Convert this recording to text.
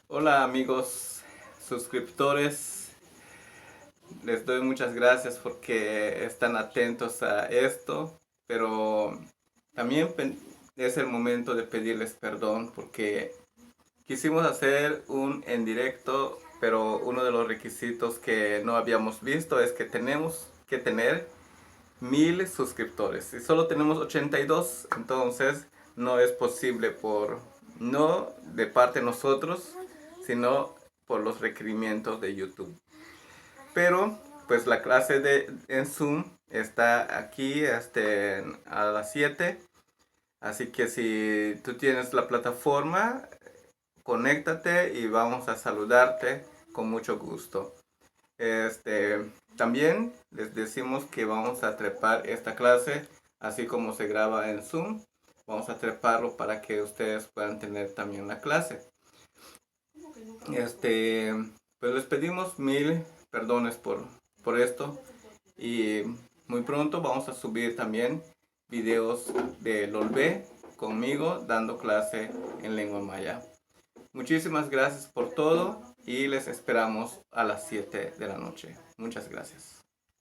Hola amigos suscriptores, les doy muchas gracias porque están atentos a esto, pero también es el momento de pedirles perdón porque quisimos hacer un en directo, pero uno de los requisitos que no habíamos visto es que tenemos que tener 1000 suscriptores y solo tenemos 82, entonces no es posible no de parte de nosotros, sino por los requerimientos de YouTube. Pero pues la clase en Zoom está aquí a las 7, así que si tú tienes la plataforma, conéctate y vamos a saludarte con mucho gusto. También les decimos que vamos a trepar esta clase, así como se graba en Zoom. Vamos a treparlo para que ustedes puedan tener también la clase. Este, pues les pedimos 1000 perdones por esto. Y muy pronto vamos a subir también videos de LOLB conmigo dando clase en lengua maya. Muchísimas gracias por todo y les esperamos a las 7 de la noche. Muchas gracias.